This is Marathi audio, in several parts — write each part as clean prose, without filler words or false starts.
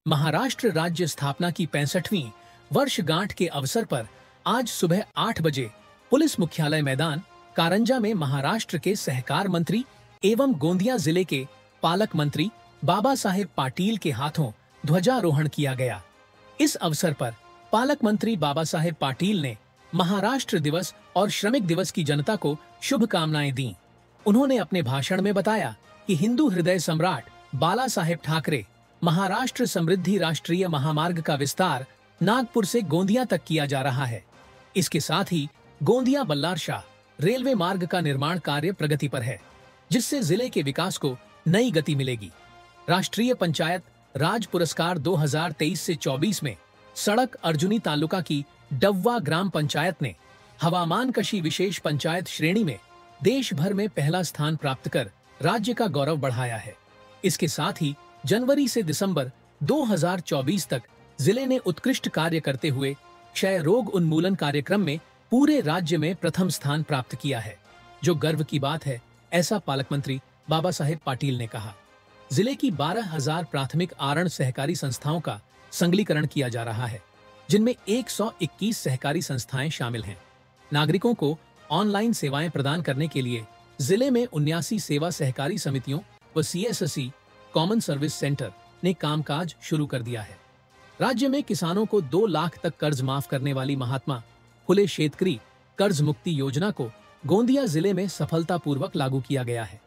महाराष्ट्र राज्य स्थापना की 65वीं वर्षगांठ के अवसर पर आज सुबह 8 बजे पुलिस मुख्यालय मैदान कारंजा में महाराष्ट्र के सहकार मंत्री एवं गोंदिया जिले के पालक मंत्री बाबा साहेब पाटिल के हाथों ध्वजारोहण किया गया। इस अवसर पर पालक मंत्री बाबा साहेब पाटिल ने महाराष्ट्र दिवस और श्रमिक दिवस की जनता को शुभकामनाएं दी। उन्होंने अपने भाषण में बताया कि हिंदू हृदय सम्राट बाला साहेब ठाकरे महाराष्ट्र समृद्धि राष्ट्रीय महामार्ग का विस्तार नागपुर से गोंदिया तक किया जा रहा है। इसके साथ ही गोंदिया बल्लारशाह रेलवे मार्ग का निर्माण कार्य प्रगति पर है, जिससे जिले के विकास को नई गति मिलेगी। राष्ट्रीय पंचायत राज पुरस्कार 2023 से 24 में सड़क अर्जुनी तालुका की डव्वा ग्राम पंचायत ने हवामान कशी विशेष पंचायत श्रेणी में देश भर में पहला स्थान प्राप्त कर राज्य का गौरव बढ़ाया है। इसके साथ ही जनवरी से दिसंबर 2024 तक जिले ने उत्कृष्ट कार्य करते हुए क्षय रोग उन्मूलन कार्यक्रम में पूरे राज्य में प्रथम स्थान प्राप्त किया है, जो गर्व की बात है, ऐसा पालक मंत्री बाबा साहेब पाटिल ने कहा। जिले की 12,000 प्राथमिक आरण सहकारी संस्थाओं का संगलीकरण किया जा रहा है, जिनमें 121 सहकारी संस्थाएं शामिल हैं। नागरिकों को ऑनलाइन सेवाएं प्रदान करने के लिए जिले में 79 सेवा सहकारी समितियों व CSSE कॉमन सर्विस सेंटर ने कामकाज शुरू कर दिया है। राज्य में किसानों को 2 लाख तक कर्ज माफ करने वाली महात्मा फुले शेतकरी कर्ज मुक्ति योजना को गोंदिया जिले में सफलतापूर्वक लागू किया गया है।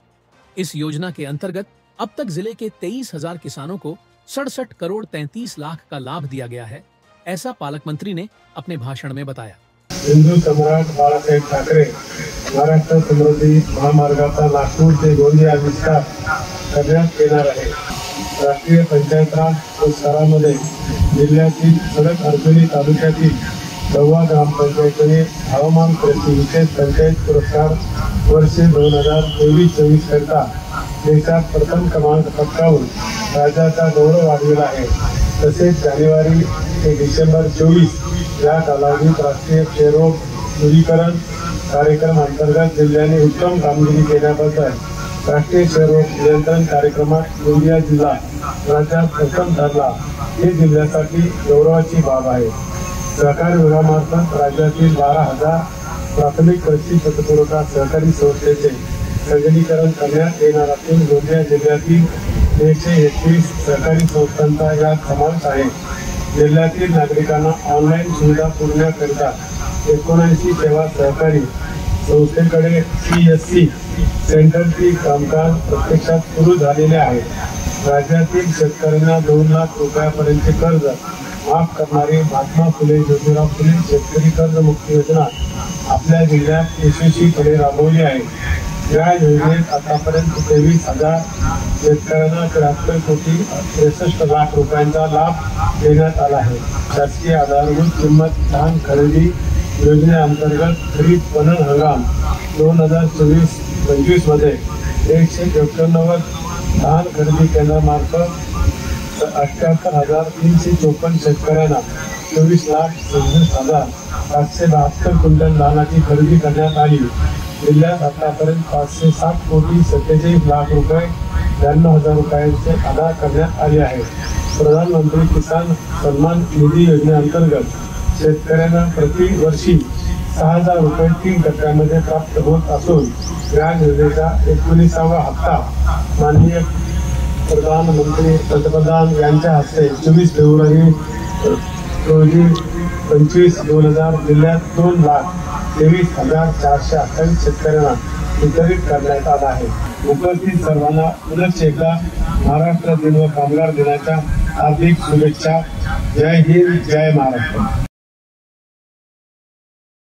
इस योजना के अंतर्गत अब तक जिले के 23,000 किसानों को 67 करोड़ 33 लाख का लाभ दिया गया है, ऐसा पालक मंत्री ने अपने भाषण में बताया। हिंदू सम्राट बाळासाहेब ठाकरे महाराष्ट्र समृद्धी महामार्गाचा नागपूर ते गोंदिया विस्तार करण्यात येणार आहे। राष्ट्रीय पंचायत राज पुरस्कारामध्ये जिल्ह्यातील सडक अर्जुनी तालुक्यातील डव्वा ग्रामपंचायतीने हवामान कृषी विशेष पंचायत पुरस्कार वर्ष 2023-24 करता देशात प्रथम क्रमांक पटकावून राज्याचा गौरव वाढविला आहे। तसेच जानेवारी ते डिसेंबर 24 या कालावधीत राष्ट्रीय क्षयरोग दूरीकरण कार्यक्रम अंतर्गत जिल्ह्याने उत्तम कामगिरी केल्याबद्दल राष्ट्रीय क्षयरोग नियंत्रण कार्यक्रमात गोंदिया जिल्हा राज्यात प्रथम ठरला, हे जिल्ह्यासाठी गौरवाची बाब आहे। सहकार विभागामार्फत राज्यातील 12,000 प्राथमिक कृषी पतपुरवठा सहकारी संस्थेचे संगणकीकरण करण्यात येणार असून गोंदिया जिल्ह्यातील 121 सहकारी संस्थांचा यात समावेश आहे। जिल्ह्यातील नागरिकांना ऑनलाईन सुविधा पुरवण्याकरिता 79 सेवा सहकारी संस्थेकडे CSC सेंटरची कामकाज प्रत्यक्षात सुरू झालेले आहे। राज्यातील शेतकऱ्यांना 2 लाख रुपयापर्यंतचे कर्ज माफ करणारी महात्मा फुले ज्योतिराव फुले शेतकरी कर्ज मुक्ती योजना आपल्या जिल्ह्यात यशस्वीपणे राबवली आहे। या योजनेत आतापर्यंत 23,000 शेतकऱ्यांना 73 कोटी 63 लाख रुपयांचा लाभ देण्यात आला आहे। शासकीय आधारभूत किंमत धान खरेदी योजनेअंतर्गत खरीप पणन हंगाम 2024-25 मध्ये 191 धान खरेदी केंद्रामार्फत 78,354 शेतकऱ्यांना 24,67,572 क्विंटल धानाची खरेदी करण्यात आली। जिल्ह्यात आतापर्यंत 560 कोटी 47 लाख रुपये 92,000 रुपयांचे अदा करण्यात आले आहे। प्रधानमंत्री किसान सन्मान निधी योजनेअंतर्गत शेतकऱ्यांना प्रतिवर्षी 6,000 रुपये 3 टप्प्यामध्ये प्राप्त होत असून या योजनेचा 19वा हप्ता माननीय पंतप्रधान यांच्या हस्ते 24 फेब्रुवारी रोजी 25/2000 जिल्ह्यात 2,23,428 शेतकऱ्यांना वितरित करण्यात आला आहे। उपस्थित सर्वांना पुनश्च एकदा महाराष्ट्र दिन व कामगार दिनाच्या हार्दिक शुभेच्छा। जय हिंद, जय महाराष्ट्र।